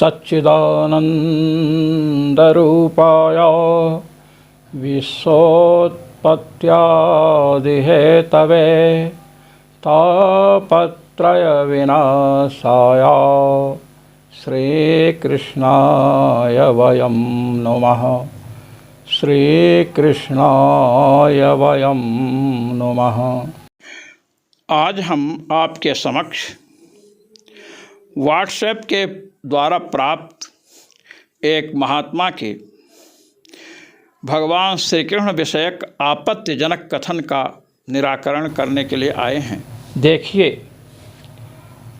सच्चिदानन्दरूपाय विश्वोत्पत्त्यादिहेतवे तापत्रयविनाशाय श्रीकृष्णाय वयं नमः। श्रीकृष्णाय वयं नमः। आज हम आपके समक्ष व्हाट्सएप के द्वारा प्राप्त एक महात्मा के भगवान श्री कृष्ण विषयक आपत्तिजनक कथन का निराकरण करने के लिए आए हैं। देखिए,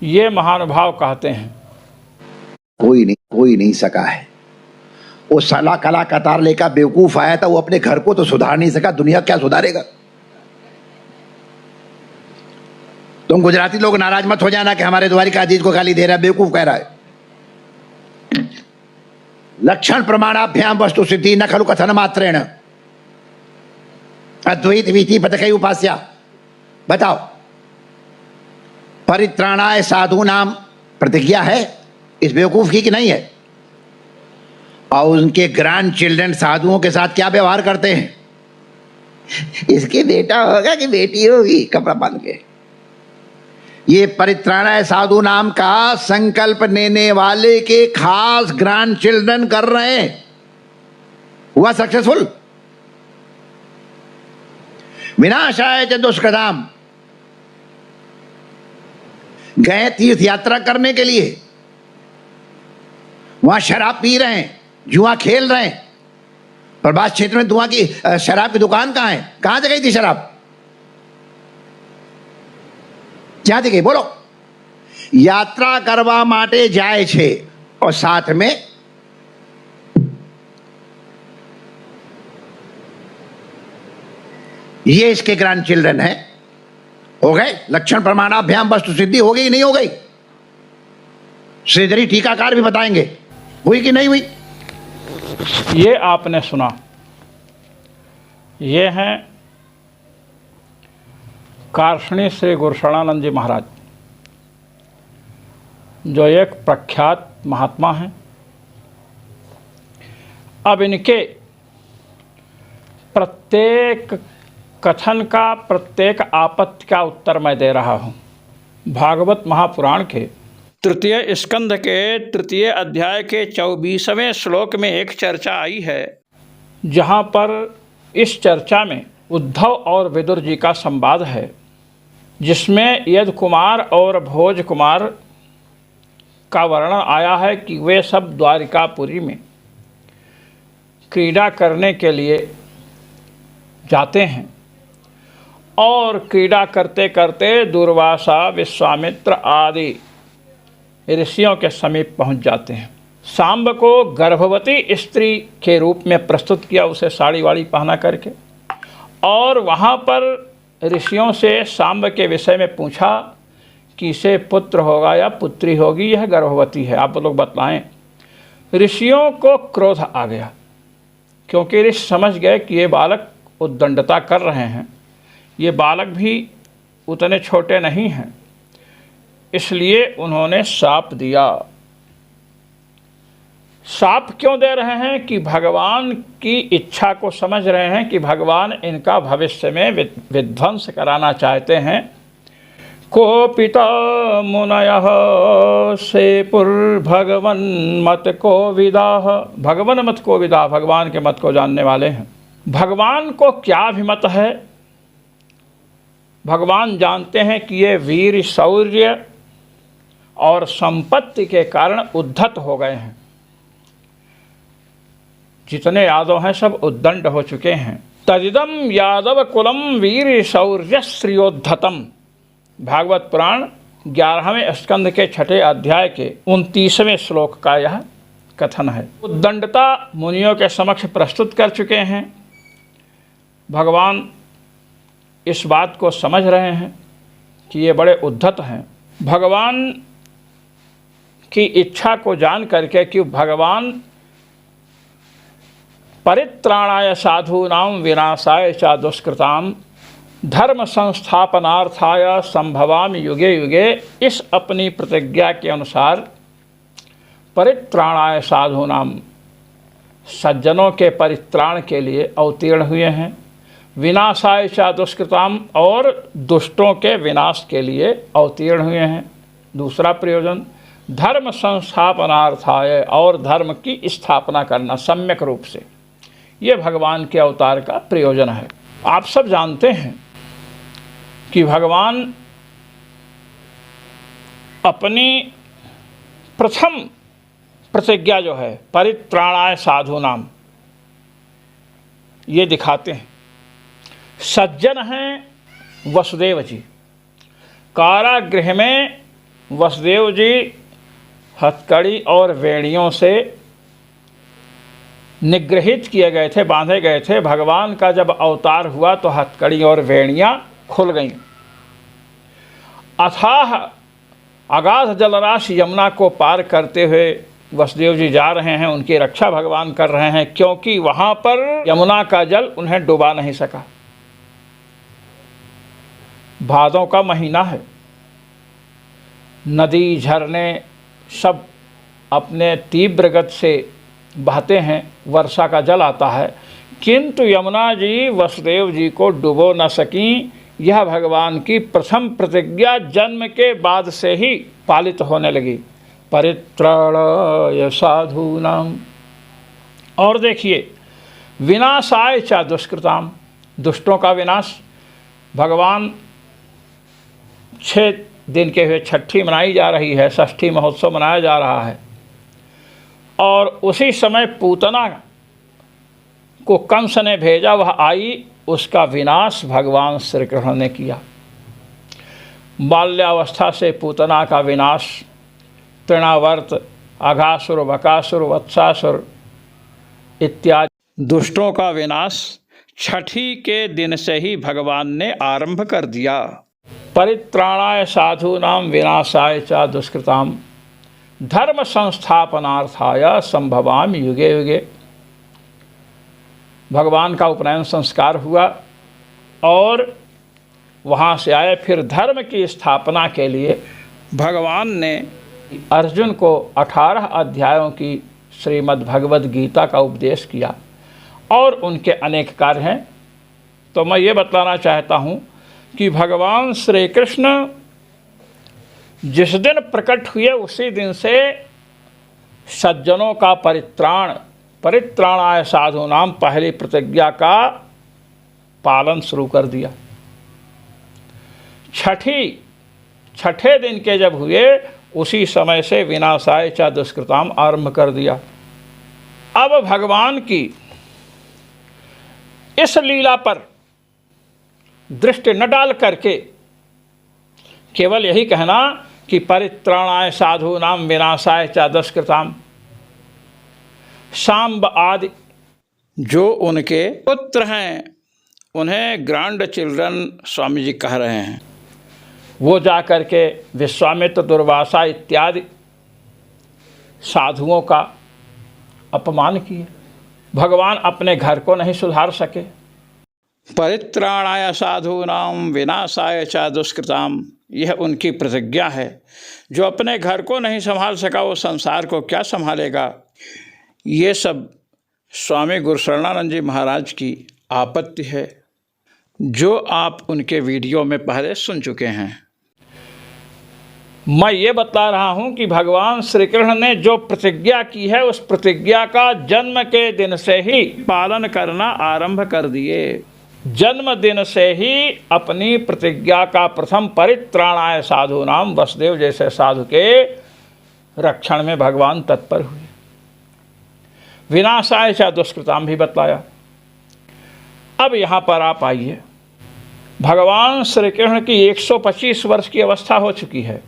ये महानुभाव कहते हैं, कोई नहीं सका है। वो साला कला कतार लेकर बेवकूफ आया था, वो अपने घर को तो सुधार नहीं सका, दुनिया क्या सुधारेगा। तुम गुजराती लोग नाराज मत हो जाना कि हमारे द्वारिकाधीश को गाली दे रहा है, बेवकूफ कह रहा है। लक्षण प्रमाणाभ्याम वस्तु सिद्धि न खलु कथन मात्रेण अद्वैत वीति पतकई उपास्या। बताओ, परित्राणाय साधु नाम प्रतिज्ञा है इस बेवकूफ की कि नहीं है? और उनके ग्रैंड चिल्ड्रन साधुओं के साथ क्या व्यवहार करते हैं? इसके बेटा होगा कि बेटी होगी, कपड़ा बांध के। ये परित्राणाय साधु नाम का संकल्प लेने वाले के खास ग्रैंड चिल्ड्रन कर रहे हैं। हुआ सक्सेसफुल? विनाशाय च दुष्कृताम, गए तीर्थ यात्रा करने के लिए, वहां शराब पी रहे हैं, जुआ खेल रहे हैं। प्रभास क्षेत्र में धुआं की शराब की दुकान कहां है? कहां से गई थी शराब? ક્યાંથી ગઈ બોલો? યાત્રા કરવા માટે જાય છે और साथ में ये इसके ग्रैंड चिल्ड्रन है। हो गए लक्षण प्रमाणाभ्याम वस्तु सिद्धि? हो गई नहीं हो गई? श्रीधरी टीकाकार भी बताएंगे हुई कि नहीं हुई। ये आपने सुना। ये हैं कार्षणी श्री गुरुशरणानंद जी महाराज, जो एक प्रख्यात महात्मा हैं। अब इनके प्रत्येक कथन का, प्रत्येक आपत्ति का उत्तर मैं दे रहा हूँ। भागवत महापुराण के तृतीय स्कंध के तृतीय अध्याय के 24वें श्लोक में एक चर्चा आई है, जहाँ पर इस चर्चा में उद्धव और विदुर जी का संवाद है, जिसमें यद कुमार और भोज कुमार का वर्णन आया है कि वे सब द्वारिकापुरी में क्रीड़ा करने के लिए जाते हैं और क्रीड़ा करते करते दुर्वासा, विश्वामित्र आदि ऋषियों के समीप पहुंच जाते हैं। सांब को गर्भवती स्त्री के रूप में प्रस्तुत किया, उसे साड़ी वाड़ी पहना करके, और वहाँ पर ऋषियों से सांब के विषय में पूछा कि इसे पुत्र होगा या पुत्री होगी, यह गर्भवती है, आप लोग बतलाएं। ऋषियों को क्रोध आ गया, क्योंकि ऋषि समझ गए कि ये बालक उद्दंडता कर रहे हैं, ये बालक भी उतने छोटे नहीं हैं। इसलिए उन्होंने शाप दिया। शाप क्यों दे रहे हैं? कि भगवान की इच्छा को समझ रहे हैं कि भगवान इनका भविष्य में विध्वंस कराना चाहते हैं। कोपिता मुनयः सेपुर्भगवन मत को विदाह, भगवन मत को विदा, भगवान के मत को जानने वाले हैं। भगवान को क्या अभिमत है? भगवान जानते हैं कि ये वीर, शौर्य और संपत्ति के कारण उद्धत हो गए हैं। जितने यादव हैं सब उद्दंड हो चुके हैं। तदिदम यादव कुलम वीर शौर्य श्रियोद्धतम, भागवत पुराण 11वें स्कंद के 6ठे अध्याय के 29वें श्लोक का यह कथन है। उद्दंडता मुनियों के समक्ष प्रस्तुत कर चुके हैं। भगवान इस बात को समझ रहे हैं कि ये बड़े उद्धत हैं। भगवान की इच्छा को जान करके कि भगवान परित्राणाय साधूनां विनाशाय च दुष्कृतां धर्म संस्थापनार्थाय संभवामि युगे युगे, इस अपनी प्रतिज्ञा के अनुसार परित्राणाय साधूनाम, सज्जनों के परित्राण के लिए अवतीर्ण हुए हैं। विनाशाय च दुष्कृताम, और दुष्टों के विनाश के लिए अवतीर्ण हुए हैं। दूसरा प्रयोजन धर्म संस्थापनार्थाय, और धर्म की स्थापना करना सम्यक रूप से, ये भगवान के अवतार का प्रयोजन है। आप सब जानते हैं कि भगवान अपनी प्रथम प्रतिज्ञा जो है परित्राणाय साधूनाम, ये दिखाते हैं। सज्जन हैं वसुदेव जी, कारागृह में वसुदेव जी हथकड़ी और वेणियों से निगृहित किए गए थे, बांधे गए थे। भगवान का जब अवतार हुआ तो हथकड़ी और वेणियां खुल गईं। अथाह अगाध जलराशि यमुना को पार करते हुए वसुदेव जी जा रहे हैं, उनकी रक्षा भगवान कर रहे हैं, क्योंकि वहां पर यमुना का जल उन्हें डुबा नहीं सका। भादों का महीना है, नदी झरने सब अपने तीव्र गति से बहते हैं, वर्षा का जल आता है, किंतु यमुना जी वसुदेव जी को डुबो न सकीं। यह भगवान की प्रथम प्रतिज्ञा जन्म के बाद से ही पालित होने लगी, परित्राणाय साधूनाम। और देखिए विनाशाय च दुष्कृताम, दुष्टों का विनाश। भगवान 6 दिन के हुए छठी मनाई जा रही है, षष्ठी महोत्सव मनाया जा रहा है, और उसी समय पूतना को कंस ने भेजा, वह आई, उसका विनाश भगवान श्री कृष्ण ने किया। बाल्यावस्था से पूतना का विनाश, तृणावर्त, अघासुर, बकासुर, वत्सासुर इत्यादि दुष्टों का विनाश छठी के दिन से ही भगवान ने आरंभ कर दिया। परित्राणाय साधूनाम विनाशाय च दुष्कृताम धर्म संस्थापनार्थाय संभवामि युगे युगे। भगवान का उपनयन संस्कार हुआ और वहाँ से आए, फिर धर्म की स्थापना के लिए भगवान ने अर्जुन को 18 अध्यायों की श्रीमद् भगवद गीता का उपदेश किया, और उनके अनेक कार्य हैं। तो मैं ये बतलाना चाहता हूँ कि भगवान श्री कृष्ण जिस दिन प्रकट हुए उसी दिन से सज्जनों का परित्राणाय साधूनाम पहली प्रतिज्ञा का पालन शुरू कर दिया। छठे दिन के जब हुए उसी समय से विनाशाय च दुष्कृताम आरंभ कर दिया। अब भगवान की इस लीला पर दृष्टि न डाल करके केवल यही कहना कि परित्राणाय साधूनाम विनाशाय च दुष्कृताम, सांब आदि जो उनके पुत्र हैं उन्हें ग्रैंड चिल्ड्रन स्वामी जी कह रहे हैं, वो जा कर के विश्वामित्र, दुर्वासा इत्यादि साधुओं का अपमान किए। भगवान अपने घर को नहीं सुधार सके। परित्राणाय साधूनाम विनाशाय च दुष्कृताम, यह उनकी प्रतिज्ञा है। जो अपने घर को नहीं संभाल सका वो संसार को क्या संभालेगा। ये सब स्वामी गुरुशरणानंद जी महाराज की आपत्ति है, जो आप उनके वीडियो में पहले सुन चुके हैं। मैं ये बता रहा हूँ कि भगवान श्री कृष्ण ने जो प्रतिज्ञा की है उस प्रतिज्ञा का जन्म के दिन से ही पालन करना आरंभ कर दिए। जन्म दिन से ही अपनी प्रतिज्ञा का प्रथम परित्राणाय साधूनाम, वसुदेव जैसे साधु के रक्षण में भगवान तत्पर हुए। विनाशाय च दुष्कृताम भी बतलाया। अब यहाँ पर आप आइए, भगवान श्री कृष्ण की 125 वर्ष की अवस्था हो चुकी है।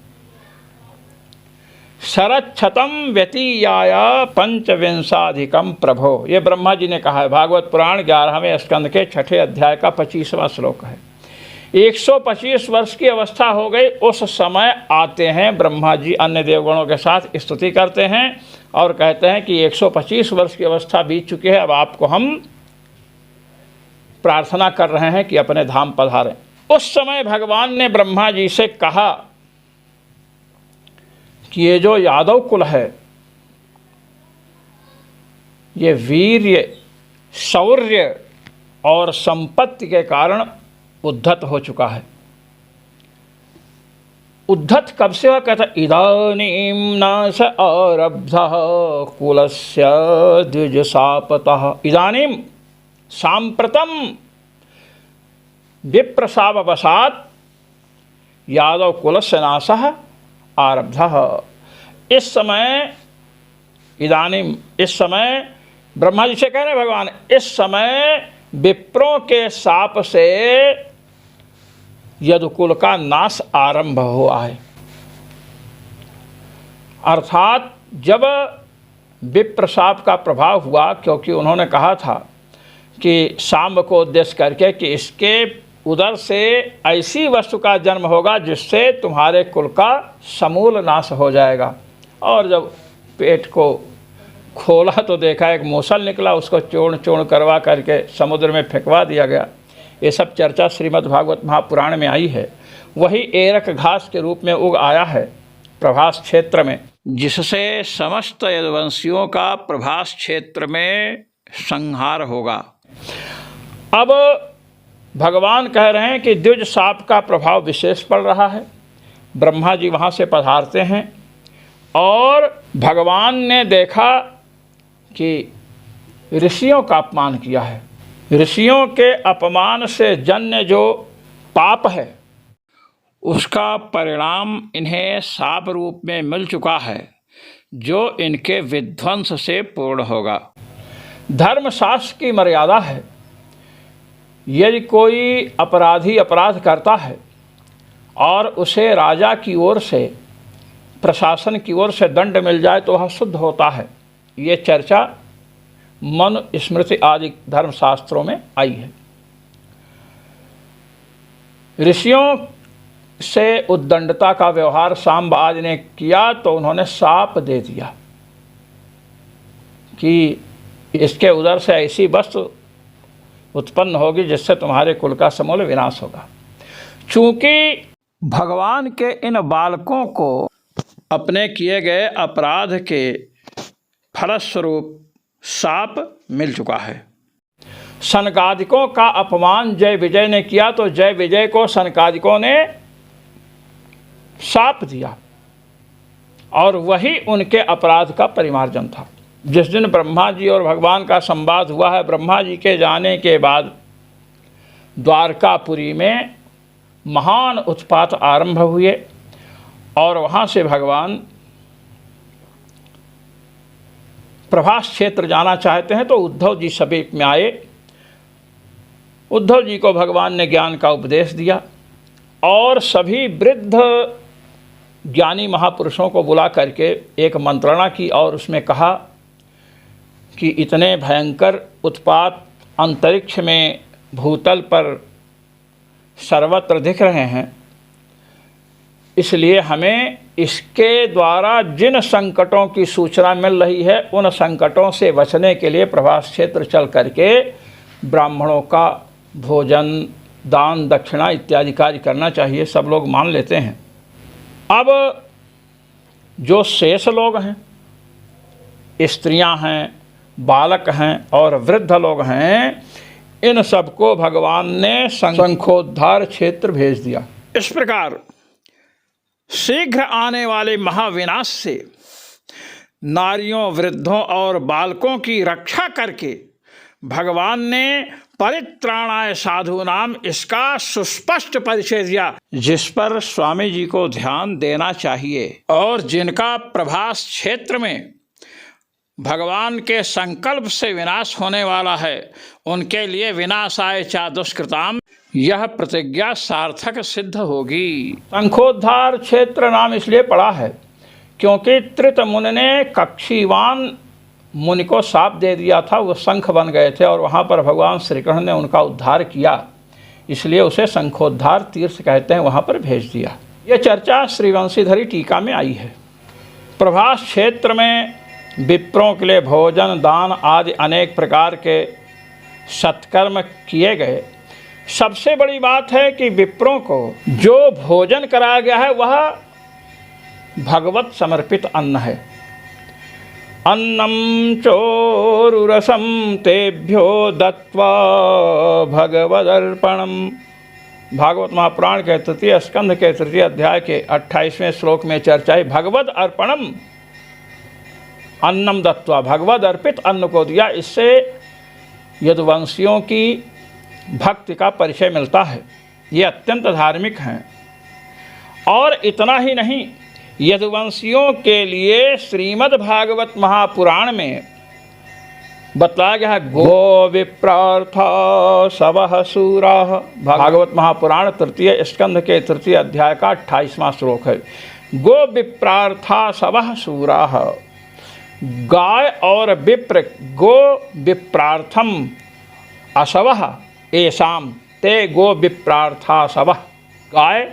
शरच्छतम व्यतीयाय पंचविंशाधिकम प्रभो, ये ब्रह्मा जी ने कहा है। भागवत पुराण 11वें स्कंद के 6ठे अध्याय का 25वां श्लोक है। 125 वर्ष की अवस्था हो गई, उस समय आते हैं ब्रह्मा जी अन्य देवगणों के साथ स्तुति करते हैं और कहते हैं कि 125 वर्ष की अवस्था बीत चुकी है, अब आपको हम प्रार्थना कर रहे हैं कि अपने धाम पधारें। उस समय भगवान ने ब्रह्मा जी से कहा कि ये जो यादव कुल है ये वीर्य, शौर्य और संपत्ति के कारण उद्धत हो चुका है। उद्धत कब से हुआ? कहता इदानीं नाश आरब्धः कुलस्य द्विजशापतः। इदानीं सांप्रतम विप्रशापवशात् यादव कुलस्य नाशः आरब्धः। इस समय, इदानीं इस समय, ब्रह्मा जी से कह रहे भगवान, इस समय विप्रों के शाप से यदुकुल का नाश आरंभ हुआ है। अर्थात जब विप्र शाप का प्रभाव हुआ, क्योंकि उन्होंने कहा था कि शाम को उद्देश्य करके कि इसके उदर से ऐसी वस्तु का जन्म होगा जिससे तुम्हारे कुल का समूल नाश हो जाएगा। और जब पेट को खोला तो देखा एक मूसल निकला, उसको चूर्ण चूर्ण करवा करके समुद्र में फेंकवा दिया गया। ये सब चर्चा श्रीमद् भागवत महापुराण में आई है। वही एरक घास के रूप में उग आया है प्रभास क्षेत्र में, जिससे समस्त यदुवंशियों का प्रभास क्षेत्र में संहार होगा। अब भगवान कह रहे हैं कि द्विज शाप का प्रभाव विशेष पड़ रहा है। ब्रह्मा जी वहाँ से पधारते हैं और भगवान ने देखा कि ऋषियों का अपमान किया है। ऋषियों के अपमान से जन्य जो पाप है उसका परिणाम इन्हें शाप रूप में मिल चुका है, जो इनके विध्वंस से पूर्ण होगा। धर्मशास्त्र की मर्यादा है, यदि कोई अपराधी अपराध करता है और उसे राजा की ओर से, प्रशासन की ओर से दंड मिल जाए तो वह शुद्ध होता है। ये चर्चा मनु स्मृति आदि धर्मशास्त्रों में आई है। ऋषियों से उद्दंडता का व्यवहार सांब आदि ने किया तो उन्होंने शाप दे दिया कि इसके उदर से ऐसी वस्तु उत्पन्न होगी जिससे तुम्हारे कुल का समूल विनाश होगा। चूंकि भगवान के इन बालकों को अपने किए गए अपराध के फलस्वरूप शाप मिल चुका है। सनकादिकों का अपमान जय विजय ने किया तो जय विजय को सनकादिकों ने शाप दिया और वही उनके अपराध का परिमार्जन था। जिस दिन ब्रह्मा जी और भगवान का संवाद हुआ है, ब्रह्मा जी के जाने के बाद द्वारकापुरी में महान उत्पात आरंभ हुए और वहाँ से भगवान प्रभास क्षेत्र जाना चाहते हैं तो उद्धव जी समीप में आए। उद्धव जी को भगवान ने ज्ञान का उपदेश दिया और सभी वृद्ध ज्ञानी महापुरुषों को बुला करके एक मंत्रणा की और उसमें कहा कि इतने भयंकर उत्पात अंतरिक्ष में भूतल पर सर्वत्र दिख रहे हैं, इसलिए हमें इसके द्वारा जिन संकटों की सूचना मिल रही है उन संकटों से बचने के लिए प्रभास क्षेत्र चल करके ब्राह्मणों का भोजन, दान, दक्षिणा इत्यादि कार्य करना चाहिए। सब लोग मान लेते हैं। अब जो शेष लोग हैं, स्त्रियां हैं, बालक हैं और वृद्ध लोग हैं, इन सबको भगवान ने शंखोद्धार क्षेत्र भेज दिया। इस प्रकार शीघ्र आने वाले महाविनाश से नारियों, वृद्धों और बालकों की रक्षा करके भगवान ने परित्राणाय साधु नाम इसका सुस्पष्ट परिचय दिया, जिस पर स्वामी जी को ध्यान देना चाहिए। और जिनका प्रभास क्षेत्र में भगवान के संकल्प से विनाश होने वाला है, उनके लिए विनाशाय चा दुष्कृताम यह प्रतिज्ञा सार्थक सिद्ध होगी। शंखोद्धार क्षेत्र नाम इसलिए पड़ा है क्योंकि त्रित मुनि ने कक्षीवान मुनि को शाप दे दिया था, वो शंख बन गए थे और वहाँ पर भगवान श्री कृष्ण ने उनका उद्धार किया, इसलिए उसे शंखोद्धार तीर्थ कहते हैं, वहाँ पर भेज दिया। ये चर्चा श्रीवंशीधरी टीका में आई है। प्रभास क्षेत्र में विप्रों के लिए भोजन, दान आदि अनेक प्रकार के सत्कर्म किए गए। सबसे बड़ी बात है कि विप्रों को जो भोजन कराया गया है वह भगवत समर्पित अन्न है अन्नम चोरुरसम तेभ्यो दत्वा भगवदर्पणम। भागवत महापुराण के तृतीय स्कंध के तृतीय अध्याय के 28वें श्लोक में चर्चा है। भगवद अर्पणम, अन्नम दत्वा, भगवद अर्पित अन्न को दिया। इससे यदुवंशियों की भक्ति का परिचय मिलता है। ये अत्यंत धार्मिक हैं। और इतना ही नहीं, यदुवंशियों के लिए श्रीमद् भागवत महापुराण में बतलाया गया है, गो विप्रार्था सवः सूराः। भागवत महापुराण तृतीय स्कंध के तृतीय अध्याय का 28वां श्लोक है। गो विप्रार्था सवः सूराः, गाय और विप्र, गो विप्रार्थम असवः एषाम ते गो विप्रार्था सवः। गाय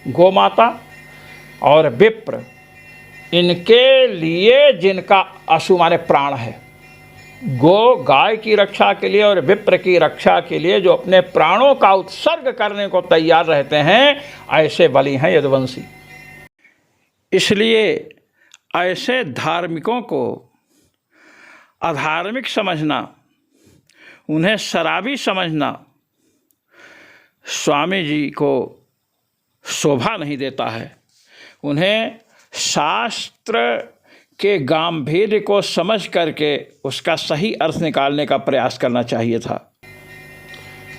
गो माता और विप्र, इनके लिए जिनका अशु माने प्राण है। गो गाय की रक्षा के लिए और विप्र की रक्षा के लिए जो अपने प्राणों का उत्सर्ग करने को तैयार रहते हैं, ऐसे बलि हैं यदुवंशी। इसलिए ऐसे धार्मिकों को अधार्मिक समझना, उन्हें शराबी समझना स्वामी जी को शोभा नहीं देता है। उन्हें शास्त्र के गांभीर्य को समझ करके उसका सही अर्थ निकालने का प्रयास करना चाहिए था।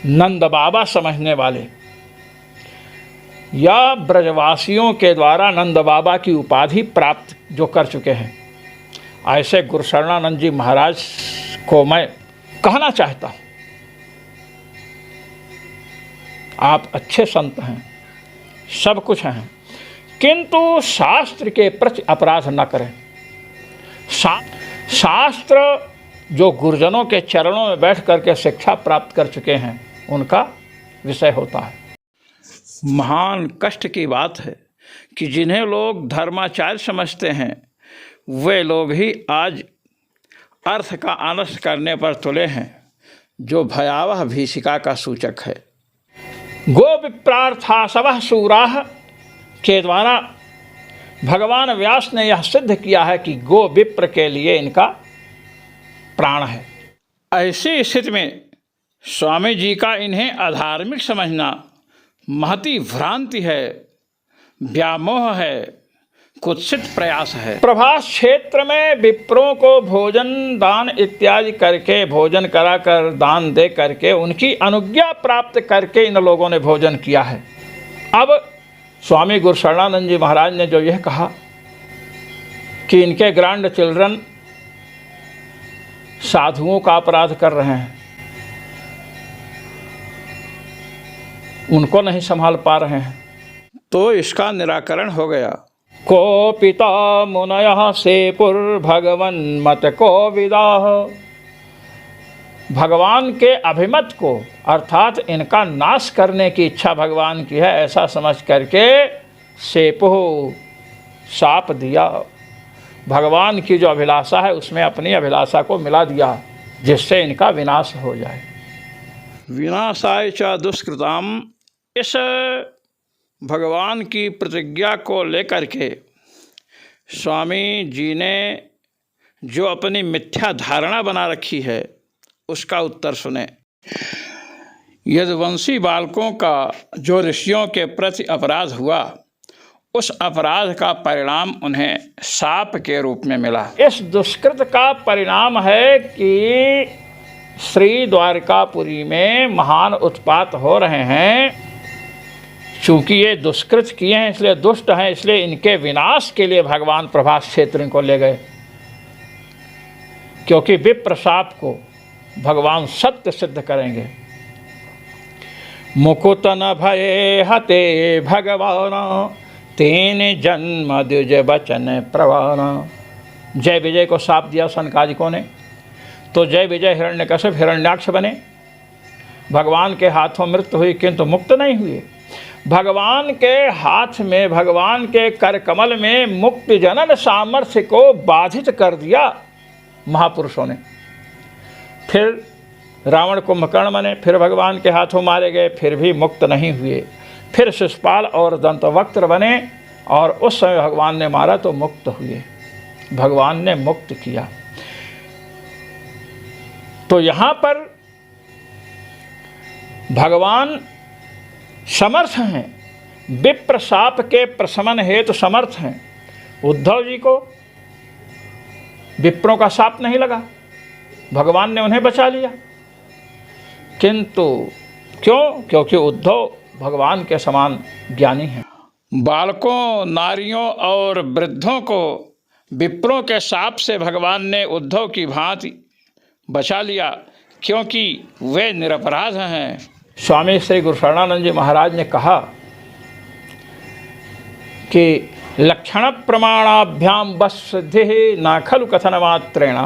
नंद बाबा समझने वाले या ब्रजवासियों के द्वारा नंद बाबा की उपाधि प्राप्त जो कर चुके हैं, ऐसे गुरुशरणानंद जी महाराज को मैं कहना चाहता हूँ, आप अच्छे संत हैं, सब कुछ हैं, किंतु शास्त्र के प्रति अपराध न करें। शास्त्र जो गुरुजनों के चरणों में बैठ करके शिक्षा प्राप्त कर चुके हैं, उनका विषय होता है। महान कष्ट की बात है कि जिन्हें लोग धर्माचार्य समझते हैं, वे लोग ही आज अर्थ का अनर्थ करने पर तुले हैं, जो भयावह भीषिका का सूचक है। गो विप्रार्था सवः सूराः के द्वारा भगवान व्यास ने यह सिद्ध किया है कि गो विप्र के लिए इनका प्राण है। ऐसी स्थिति में स्वामी जी का इन्हें अधार्मिक समझना महती भ्रांति है, व्यामोह है, कुत्सित प्रयास है। प्रभास क्षेत्र में विप्रों को भोजन दान इत्यादि करके, भोजन कराकर, दान दे करके, उनकी अनुज्ञा प्राप्त करके इन लोगों ने भोजन किया है। अब स्वामी गुरुशरणानंद जी महाराज ने जो यह कहा कि इनके ग्रैंड चिल्ड्रन साधुओं का अपराध कर रहे हैं, उनको नहीं संभाल पा रहे हैं, तो इसका निराकरण हो गया। को पिता मुनयः सेपुर्भगवन् मत को विदाः। भगवान के अभिमत को, अर्थात इनका नाश करने की इच्छा भगवान की है, ऐसा समझ करके सेपुः शाप दिया। भगवान की जो अभिलाषा है उसमें अपनी अभिलाषा को मिला दिया, जिससे इनका विनाश हो जाए। विनाशाय च दुष्कृताम, इस भगवान की प्रतिज्ञा को लेकर के स्वामी जी ने जो अपनी मिथ्या धारणा बना रखी है, उसका उत्तर सुने। यदुवंशी बालकों का जो ऋषियों के प्रति अपराध हुआ, उस अपराध का परिणाम उन्हें शाप के रूप में मिला। इस दुष्कृत का परिणाम है कि श्री द्वारकापुरी में महान उत्पात हो रहे हैं। चूँकि ये दुष्कृत किए हैं, इसलिए दुष्ट हैं, इसलिए इनके विनाश के लिए भगवान प्रभास क्षेत्र को ले गए, क्योंकि विप्र शाप को भगवान सत्य सिद्ध करेंगे। मुकुत न भये हते भगवान, तेन जन्म द्विज बचन प्रवान। जय विजय को शाप दिया सनकादिकों ने, तो जय विजय हिरण्यकश्यप हिरण्याक्ष बने। भगवान के हाथों मृत्यु हुई, किंतु मुक्त नहीं हुए। भगवान के हाथ में, भगवान के कर कमल में मुक्ति जनन सामर्थ्य को बाधित कर दिया महापुरुषों ने। फिर रावण कुंभकर्ण बने, फिर भगवान के हाथों मारे गए, फिर भी मुक्त नहीं हुए। फिर शिशुपाल और दंतवक्त्र बने, और उस समय भगवान ने मारा तो मुक्त हुए। भगवान ने मुक्त किया। तो यहाँ पर भगवान समर्थ हैं, विप्र शाप के प्रशमन हेतु समर्थ हैं। उद्धव जी को विप्रों का शाप नहीं लगा, भगवान ने उन्हें बचा लिया। किंतु क्यों? क्योंकि उद्धव भगवान के समान ज्ञानी हैं। बालकों, नारियों और वृद्धों को विप्रों के शाप से भगवान ने उद्धव की भांति बचा लिया, क्योंकि वे निरपराध हैं। स्वामी श्री गुरु शरणानंद जी महाराज ने कहा कि लक्षण प्रमाणाभ्याम बस सिद्धि न खलु कथन मात्रेण।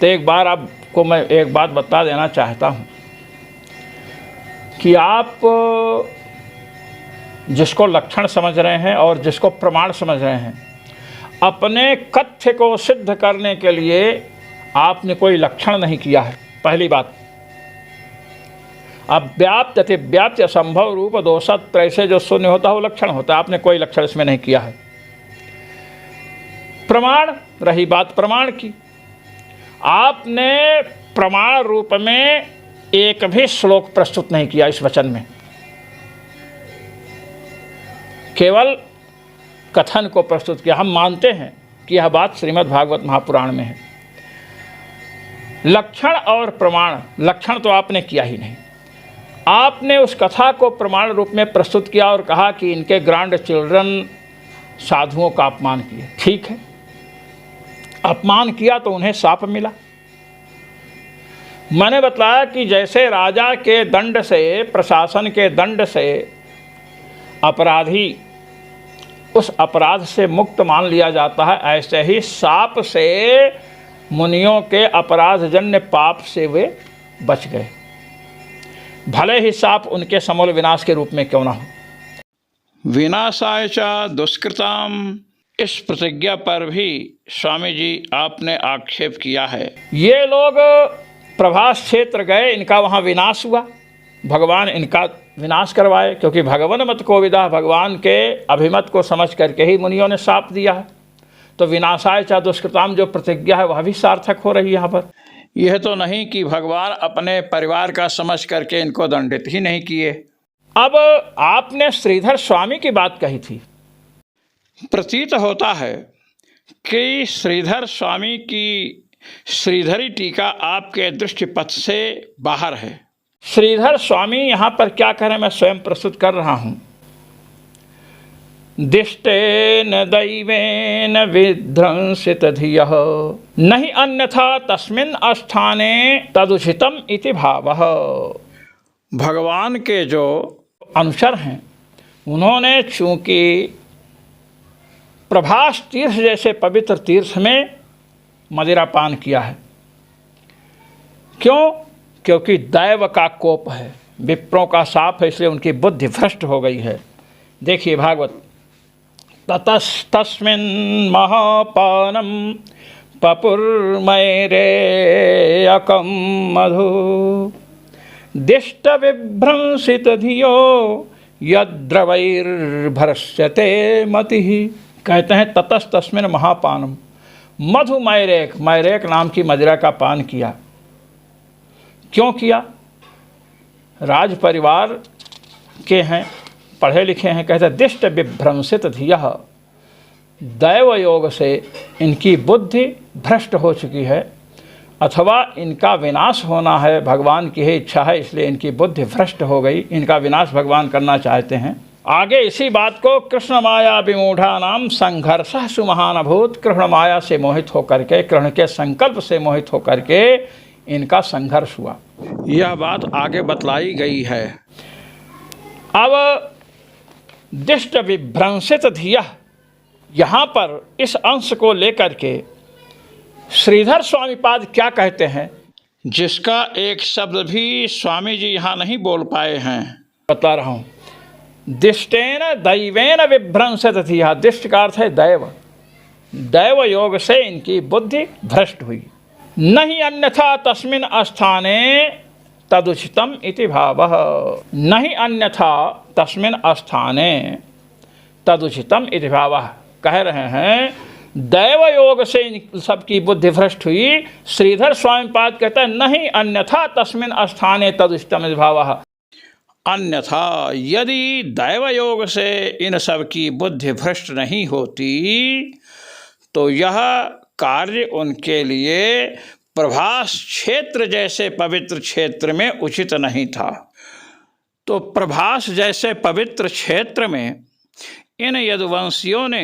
तो एक बार आपको मैं एक बात बता देना चाहता हूँ कि आप जिसको लक्षण समझ रहे हैं और जिसको प्रमाण समझ रहे हैं, अपने कथ्य को सिद्ध करने के लिए आपने कोई लक्षण नहीं किया है। पहली बात, अव्याप्त अतिव्याप्त असंभव रूप दोषत्रय से जो शून्य होता है वो लक्षण होता है। आपने कोई लक्षण इसमें नहीं किया है। प्रमाण, रही बात प्रमाण की, आपने प्रमाण रूप में एक भी श्लोक प्रस्तुत नहीं किया इस वचन में, केवल कथन को प्रस्तुत किया। हम मानते हैं कि यह बात श्रीमद् भागवत महापुराण में है। लक्षण और प्रमाण, लक्षण तो आपने किया ही नहीं। आपने उस कथा को प्रमाण रूप में प्रस्तुत किया और कहा कि इनके ग्रैंड चिल्ड्रन साधुओं का अपमान किए। ठीक है, अपमान किया तो उन्हें शाप मिला। मैंने बताया कि जैसे राजा के दंड से, प्रशासन के दंड से अपराधी उस अपराध से मुक्त मान लिया जाता है, ऐसे ही शाप से मुनियों के अपराधजन्य पाप से वे बच गए, भले ही शाप उनके समूल विनाश के रूप में क्यों ना हो। विनाशाय च दुष्कृताम, इस प्रतिज्ञा पर भी स्वामी जी आपने आक्षेप किया है। ये लोग प्रभास क्षेत्र गए, इनका वहाँ विनाश हुआ, भगवान इनका विनाश करवाए, क्योंकि भगवान मत को विदा, भगवान के अभिमत को समझ करके ही मुनियों ने शाप दिया है। तो विनाशाय च दुष्कृताम जो प्रतिज्ञा है वह भी सार्थक हो रही है यहाँ पर। यह तो नहीं कि भगवान अपने परिवार का समझ करके इनको दंडित ही नहीं किए। अब आपने श्रीधर स्वामी की बात कही थी, प्रतीत होता है कि श्रीधर स्वामी की श्रीधरी टीका आपके दृष्टिपथ से बाहर है। श्रीधर स्वामी यहाँ पर क्या करें, मैं स्वयं प्रस्तुत कर रहा हूँ। दिष्टेन दैवेन विध्वंसित धियः नहि अन्यथा तस्मिन् स्थाने तदुचितम इति भावः। भगवान के जो अनुचर हैं उन्होंने चूंकि प्रभास तीर्थ जैसे पवित्र तीर्थ में मदिरा पान किया है। क्यों? क्योंकि दैव का कोप है, विप्रों का शाप है, इसलिए उनकी बुद्धि भ्रष्ट हो गई है। देखिए भागवत, ततस्तस्मिन् महापानं पपुर्मैरेयकं मधु दिष्टविभ्रंसित धियो यद्रवैर्भर्ष्यते मतिः। कहते हैं ततस्तस्मिन् महापानम, मधु मैरेक, मैरेक नाम की मदिरा का पान किया। क्यों किया? राज परिवार के हैं, पढ़े लिखे हैं। कहते हैं दिष्ट विभ्रंसित धियः, दैव योग से इनकी बुद्धि भ्रष्ट हो चुकी है, अथवा इनका विनाश होना है, भगवान की ही इच्छा है, इसलिए इनकी बुद्धि भ्रष्ट हो गई, इनका विनाश भगवान करना चाहते हैं। आगे इसी बात को कृष्ण माया विमूढ़ा नाम संघर्षः सुमहान अभूत, कृष्ण माया से मोहित होकर के, कृष्ण के संकल्प से मोहित होकर के इनका संघर्ष हुआ। यह बात आगे बतलाई गई है। अब दिष्ट विभ्रंसित धियः, यहाँ पर इस अंश को लेकर के श्रीधर स्वामी पाद क्या कहते हैं, जिसका एक शब्द भी स्वामी जी यहाँ नहीं बोल पाए हैं, बता रहा हूँ। दिष्टेन दैवेन विभ्रंसित धियः, दिष्ट का अर्थ है दैव, दैव योग से इनकी बुद्धि भ्रष्ट हुई। नहीं अन्यथा तस्मिन् स्थाने तदुचितम इति भावः, नहीं अन्यथा तस्मिन् स्थाने तदुचितम इति भावः। कह रहे हैं दैव योग से इन सबकी बुद्धि भ्रष्ट हुई। श्रीधर स्वामी पाद कहता है नहीं अन्यथा तस्मिन स्थाने तदुष्टम भावः। अन्यथा यदि दैव योग से इन सब की बुद्धि भ्रष्ट नहीं होती तो यह कार्य उनके लिए प्रभास क्षेत्र जैसे पवित्र क्षेत्र में उचित नहीं था। तो प्रभास जैसे पवित्र क्षेत्र में इन यदुवंशियों ने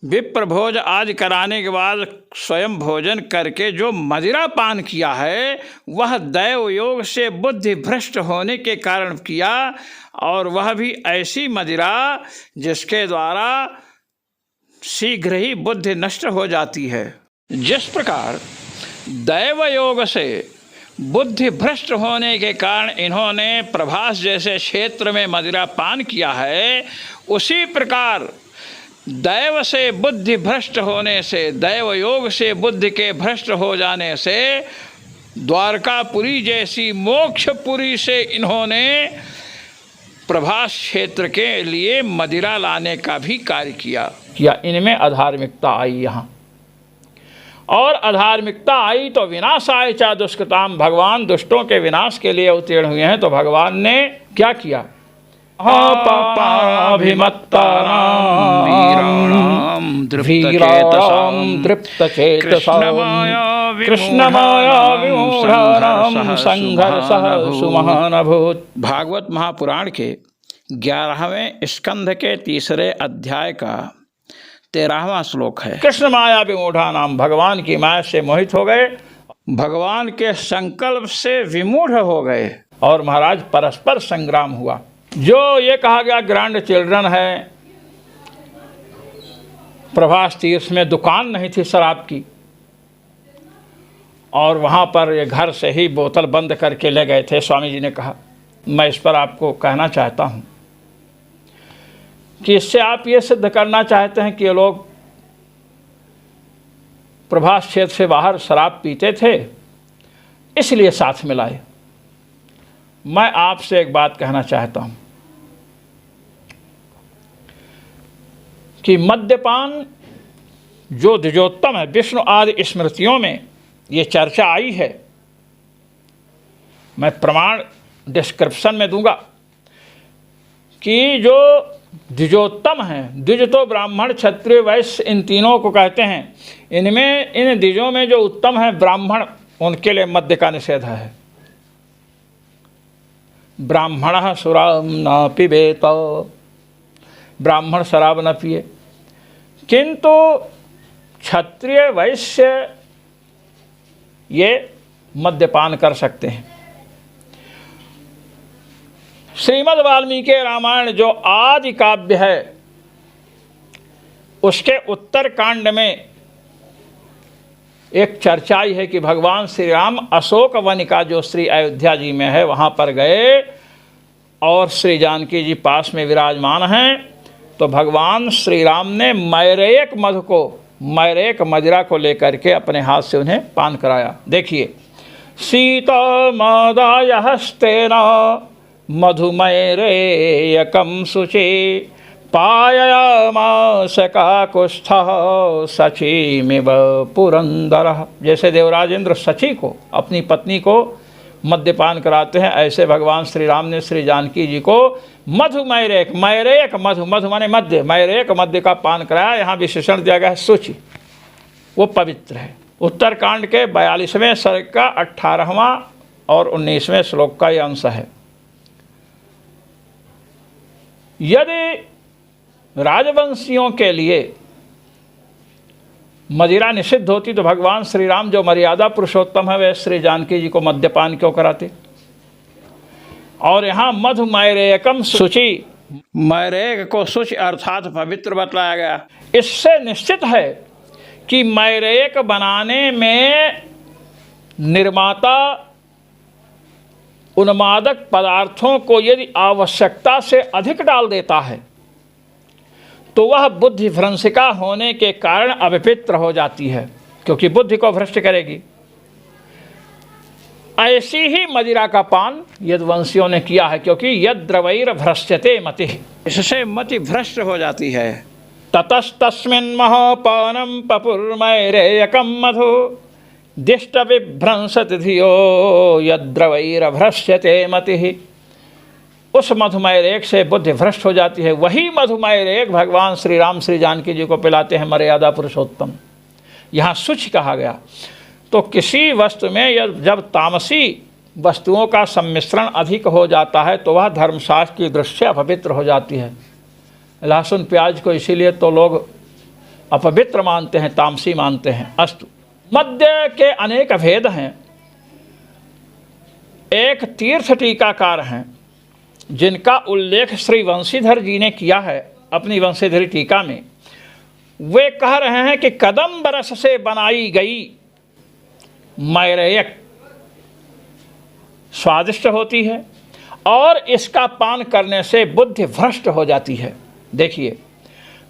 विप्र भोज आदि कराने के बाद स्वयं भोजन करके जो मदिरा पान किया है वह दैव योग से बुद्धि भ्रष्ट होने के कारण किया, और वह भी ऐसी मदिरा जिसके द्वारा शीघ्र ही बुद्धि नष्ट हो जाती है। जिस प्रकार दैव योग से बुद्धि भ्रष्ट होने के कारण इन्होंने प्रभास जैसे क्षेत्र में मदिरा पान किया है, उसी प्रकार दैव से बुद्धि भ्रष्ट होने से, दैव योग से बुद्धि के भ्रष्ट हो जाने से द्वारकापुरी जैसी मोक्षपुरी से इन्होंने प्रभास क्षेत्र के लिए मदिरा लाने का भी कार्य किया। इनमें अधार्मिकता आई यहाँ, और अधार्मिकता आई तो विनाशाय च दुष्कृताम, भगवान दुष्टों के विनाश के लिए अवतीर्ण हुए हैं। तो भगवान ने क्या किया? भागवत महापुराण के 11वें स्कंध के 3 अध्याय का 13वां श्लोक है। कृष्ण माया विमूढ़ा नाम, भगवान की माया से मोहित हो गए, भगवान के संकल्प से विमूढ़ हो गए, और महाराज परस्पर संग्राम हुआ। जो ये कहा गया ग्रैंड चिल्ड्रन है, प्रभास तीर्थ में दुकान नहीं थी शराब की, और वहाँ पर ये घर से ही बोतल बंद करके ले गए थे। स्वामी जी ने कहा मैं इस पर आपको कहना चाहता हूँ कि इससे आप ये सिद्ध करना चाहते हैं कि ये लोग प्रभास क्षेत्र से बाहर शराब पीते थे इसलिए साथ में लाए। मैं आपसे एक बात कहना चाहता हूँ कि मद्यपान जो द्विजोत्तम है, विष्णु आदि स्मृतियों में ये चर्चा आई है, मैं प्रमाण डिस्क्रिप्शन में दूंगा कि जो द्विजोत्तम हैं, द्विज तो ब्राह्मण क्षत्रिय वैश्य इन तीनों को कहते हैं, इनमें इन द्विजों में जो उत्तम है ब्राह्मण, उनके लिए मद्य का निषेध है। ब्राह्मण शराब न पिबेत, ब्राह्मण शराब न पिए, किंतु क्षत्रिय वैश्य ये मद्यपान कर सकते हैं। श्रीमद् वाल्मीकि रामायण जो आदि काव्य है उसके उत्तर कांड में एक चर्चा आई है कि भगवान श्री राम अशोक वनिका जो श्री अयोध्या जी में है वहाँ पर गए और श्री जानकी जी पास में विराजमान हैं। तो भगवान श्री राम ने मैरेयक मधु को, मैरेयक मदिरा को लेकर के अपने हाथ से उन्हें पान कराया। देखिए, सीता मदाय हस्तेना मधुमैरेयकं शुचि पाययामास काकुत्स्थः सचीमिव पुरंदरः। जैसे देवराजेंद्र सची को, अपनी पत्नी को मद्यपान कराते हैं, ऐसे भगवान श्री राम ने श्री जानकी जी को मधुमैरेयक, मैरेयक मधु, मधु माने मध्य, मैरेयक मध्य का पान कराया। यहाँ विशेषण दिया गया है शुचि, वो पवित्र है। उत्तरकांड के 42वें सर्ग का 18वां और 19वें श्लोक का यह अंश है। यदि राजवंशियों के लिए मदिरा निषिद्ध होती तो भगवान श्री राम जो मर्यादा पुरुषोत्तम है वे श्री जानकी जी को मद्यपान क्यों कराते? और यहाँ मधु मैरेयकम शुचि, मैरेयक को शुचि अर्थात पवित्र बतलाया गया। इससे निश्चित है कि मैरेयक बनाने में निर्माता उन्मादक पदार्थों को यदि आवश्यकता से अधिक डाल देता है तो वह बुद्धि भ्रंशिका होने के कारण अपवित्र हो जाती है, क्योंकि बुद्धि को भ्रष्ट करेगी। ऐसी ही मदिरा का पान यदुवंशियों ने किया है, क्योंकि यद्रवैर भ्रष्यते मति, इससे मति भ्रष्ट हो जाती है। ततस्तस्मिन् महोपानं पपुर्मैरेयकं मधु दिष्टविभ्रंशति धियो यद्रवैरभ्रश्यते मतिः। उस मधुमय रेख से बुद्धि भ्रष्ट हो जाती है। वही मधुमय रेख भगवान श्री राम श्री जानकी जी को पिलाते हैं मर्यादा पुरुषोत्तम। यहाँ शुचि कहा गया। तो किसी वस्तु में जब तामसी वस्तुओं का सम्मिश्रण अधिक हो जाता है तो वह धर्मशास्त्र की दृष्टि अपवित्र हो जाती है। लहसुन प्याज को इसीलिए तो लोग अपवित्र मानते हैं, तामसी मानते हैं। अस्तु, मद्य के अनेक भेद हैं। एक तीर्थ टीकाकार हैं जिनका उल्लेख श्री वंशीधर जी ने किया है अपनी वंशीधरी टीका में। वे कह रहे हैं कि कदम्ब रस से बनाई गई मैरेयक स्वादिष्ट होती है और इसका पान करने से बुद्धि भ्रष्ट हो जाती है। देखिए,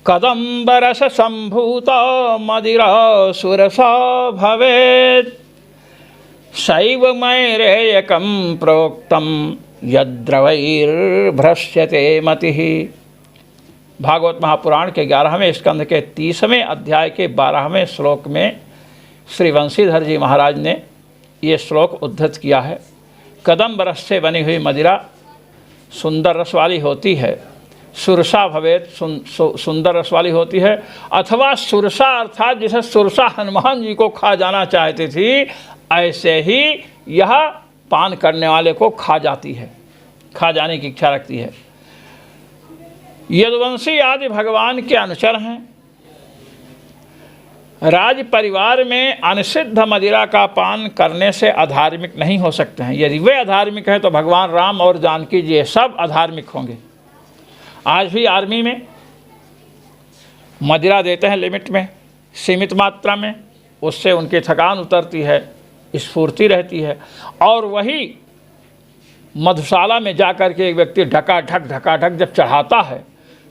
कदम्ब रस संभूता मदिरा सुरसा भवेत् शैव मैरेयकं प्रोक्तम यद्रवैर्भ्रश्यते मतिः। भागवत महापुराण के 11वें स्कंध के 30वें अध्याय के 12वें श्लोक में श्री वंशीधर जी महाराज ने ये श्लोक उद्धृत किया है। कदम्ब रस से बनी हुई मदिरा सुंदर रस वाली होती है, सुरसा भवेत सुंदर रस वाली होती है, अथवा सुरसा अर्थात जिसे सुरसा हनुमान जी को खा जाना चाहती थी, ऐसे ही यह पान करने वाले को खा जाती है, खा जाने की इच्छा रखती है। यदुवंशी आदि भगवान के अनुचर हैं। राज परिवार में अनिषिद्ध मदिरा का पान करने से अधार्मिक नहीं हो सकते हैं। यदि वे अधार्मिक हैं तो भगवान राम और जानकी जी सब अधार्मिक होंगे। आज भी आर्मी में मदिरा देते हैं लिमिट में, सीमित मात्रा में, उससे उनकी थकान उतरती है, स्फूर्ति रहती है। और वही मधुशाला में जाकर के एक व्यक्ति ढकाढक जब चढ़ाता है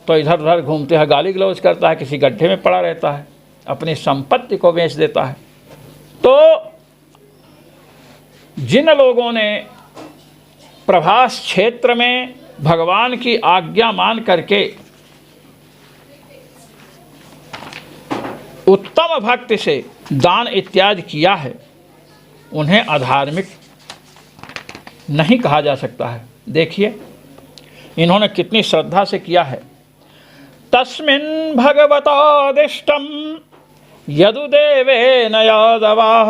तो इधर उधर घूमते हैं, गाली गलौज करता है, किसी गड्ढे में पड़ा रहता है, अपनी संपत्ति को बेच देता है। तो जिन लोगों ने प्रभास क्षेत्र में भगवान की आज्ञा मान करके उत्तम भक्ति से दान इत्यादि किया है, उन्हें अधार्मिक नहीं कहा जा सकता है। देखिए इन्होंने कितनी श्रद्धा से किया है। तस्मिन् भगवतादिष्टं यदुदेवेन यादवाः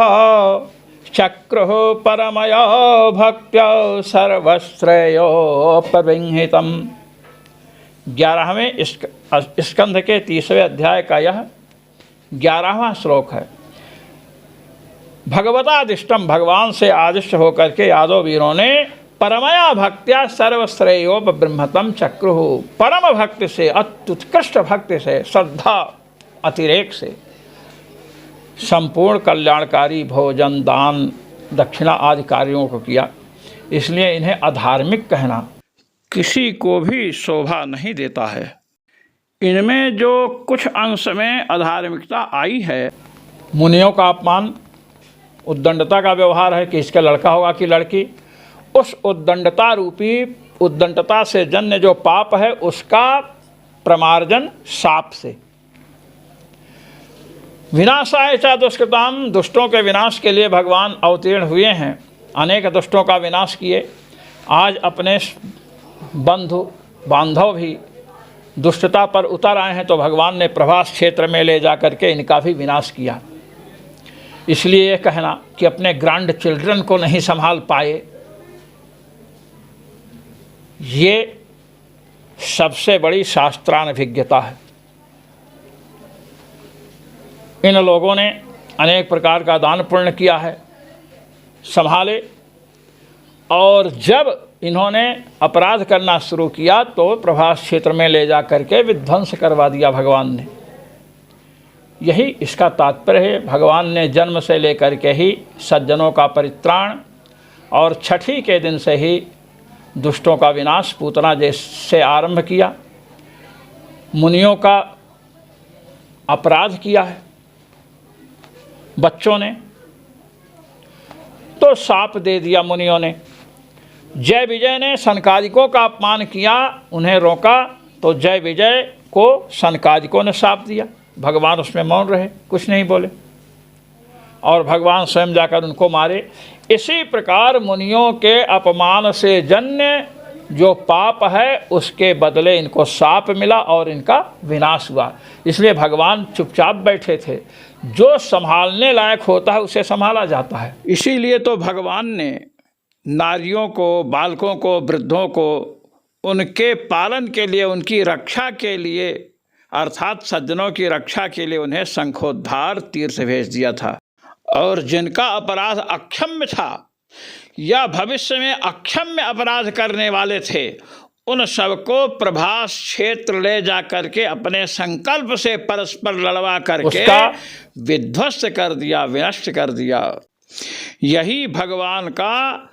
चक्रुः परमया भक्त्या सर्वश्रेयोपविंहितम्। 11वें स्कंध के 30वें अध्याय का यह 11वां श्लोक है। भगवतादिष्टम, भगवान से आदिष्ट होकर के यादव वीरों ने परमया भक्त्या सर्वश्रेयोपब्रह्मतम चक्रुः, परम भक्ति से, अत्युत्कृष्ट भक्ति से, श्रद्धा अतिरेक से संपूर्ण कल्याणकारी भोजन दान दक्षिणा आदि कार्यों को किया। इसलिए इन्हें अधार्मिक कहना किसी को भी शोभा नहीं देता है। इनमें जो कुछ अंश में अधार्मिकता आई है, मुनियों का अपमान, उद्दंडता का व्यवहार है कि इसका लड़का होगा कि लड़की, उस उद्दंडता रूपी उद्दंडता से जन्य जो पाप है उसका प्रमार्जन शाप से। विनाशाय च दुष्कृताम, दुष्टों के विनाश के लिए भगवान अवतीर्ण हुए हैं, अनेक दुष्टों का विनाश किए। आज अपने बंधु बांधव भी दुष्टता पर उतर आए हैं तो भगवान ने प्रभास क्षेत्र में ले जा करके इनका भी विनाश किया। इसलिए यह कहना कि अपने ग्रैंड चिल्ड्रन को नहीं संभाल पाए, ये सबसे बड़ी शास्त्रानभिज्ञता है। इन लोगों ने अनेक प्रकार का दान पुण्य किया है, संभाले, और जब इन्होंने अपराध करना शुरू किया तो प्रभास क्षेत्र में ले जा करके विध्वंस करवा दिया भगवान ने। यही इसका तात्पर्य है। भगवान ने जन्म से लेकर के ही सज्जनों का परित्राण और छठी के दिन से ही दुष्टों का विनाश पूतना जैसे आरंभ किया। मुनियों का अपराध किया है बच्चों ने, तो शाप दे दिया मुनियों ने। जय विजय ने सनकादिकों का अपमान किया, उन्हें रोका तो जय विजय को सनकादिकों ने शाप दिया। भगवान उसमें मौन रहे, कुछ नहीं बोले, और भगवान स्वयं जाकर उनको मारे। इसी प्रकार मुनियों के अपमान से जन्य जो पाप है उसके बदले इनको शाप मिला और इनका विनाश हुआ। इसलिए भगवान चुपचाप बैठे थे। जो संभालने लायक होता है उसे संभाला जाता है। इसीलिए तो भगवान ने नारियों को, बालकों को, वृद्धों को उनके पालन के लिए, उनकी रक्षा के लिए, अर्थात सज्जनों की रक्षा के लिए उन्हें शंखोद्धार तीर से भेज दिया था। और जिनका अपराध अक्षम्य था या भविष्य में अक्षम्य अपराध करने वाले थे, उन सबको प्रभास क्षेत्र ले जा करके अपने संकल्प से परस्पर लड़वा करके विध्वस्त कर दिया, विनष्ट कर दिया। यही भगवान का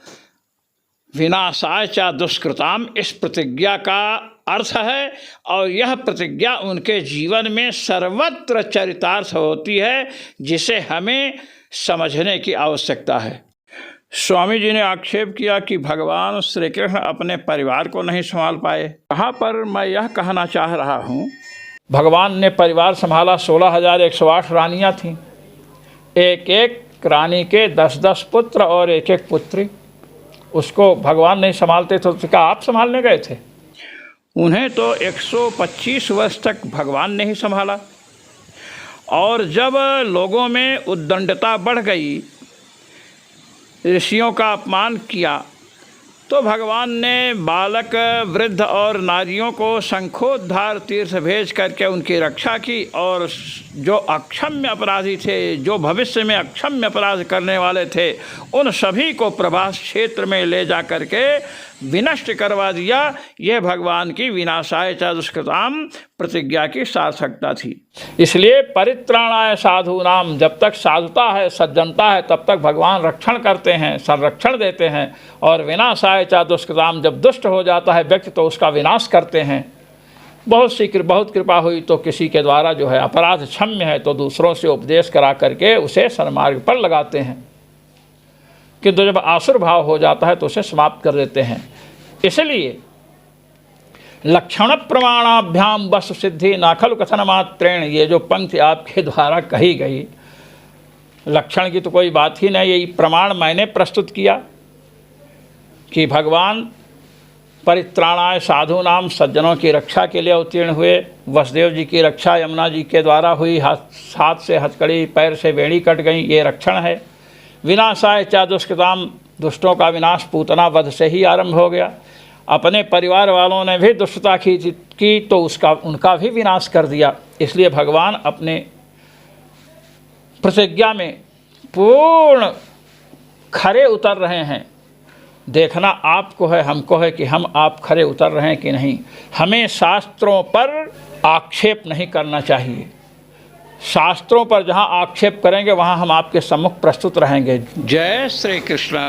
विनाशाय च दुष्कृताम इस प्रतिज्ञा का अर्थ है। और यह प्रतिज्ञा उनके जीवन में सर्वत्र चरितार्थ होती है, जिसे हमें समझने की आवश्यकता है। स्वामी जी ने आक्षेप किया कि भगवान श्री कृष्ण अपने परिवार को नहीं संभाल पाए। यहाँ पर मैं यह कहना चाह रहा हूँ, भगवान ने परिवार संभाला। 16,108 रानियाँ थीं, एक एक रानी के 10-10 पुत्र और एक एक पुत्री। उसको भगवान नहीं संभालते थे तो क्या आप संभालने गए थे? उन्हें तो 125 वर्ष तक भगवान ने ही संभाला। और जब लोगों में उद्दंडता बढ़ गई, ऋषियों का अपमान किया, तो भगवान ने बालक, वृद्ध और नारियों को शंखोद्धार तीर से भेज करके उनकी रक्षा की। और जो अक्षम्य अपराधी थे, जो भविष्य में अक्षम्य अपराध करने वाले थे, उन सभी को प्रभास क्षेत्र में ले जा करके विनष्ट करवा दिया। यह भगवान की विनाशाय च दुष्कृताम प्रतिज्ञा की सार्थकता थी। इसलिए परित्राणाय साधूनाम, जब तक साधुता है, सज्जनता है, तब तक भगवान रक्षण करते हैं, संरक्षण देते हैं। और विनाशाय च दुष्कृताम, जब दुष्ट हो जाता है व्यक्ति तो उसका विनाश करते हैं। बहुत कृपा हुई तो किसी के द्वारा जो है अपराध क्षम्य है तो दूसरों से उपदेश करा करके उसे सन्मार्ग पर लगाते हैं, किंतु जब आसुर भाव हो जाता है तो उसे समाप्त कर देते हैं। इसलिए लक्षण प्रमाणाभ्याम वस्तु सिद्धि नाखल कथन मात्रेण, ये जो पंक्ति आपके द्वारा कही गई, लक्षण की तो कोई बात ही नहीं, यही प्रमाण मैंने प्रस्तुत किया कि भगवान परित्राणाय साधूनाम, सज्जनों की रक्षा के लिए अवतीर्ण हुए। वसुदेव जी की रक्षा यमुना जी के द्वारा हुई, हाथ से हथकड़ी, पैर से बेड़ी कट गई, ये रक्षण है। विनाशाय च दुष्कृताम, दुष्टों का विनाश पूतना वध से ही आरंभ हो गया। अपने परिवार वालों ने भी दुष्टता की तो उनका भी विनाश कर दिया। इसलिए भगवान अपने प्रतिज्ञा में पूर्ण खरे उतर रहे हैं। देखना आपको है, हमको है कि हम आप खरे उतर रहे हैं कि नहीं। हमें शास्त्रों पर आक्षेप नहीं करना चाहिए। शास्त्रों पर जहाँ आक्षेप करेंगे वहाँ हम आपके सम्मुख प्रस्तुत रहेंगे। जय श्री कृष्ण।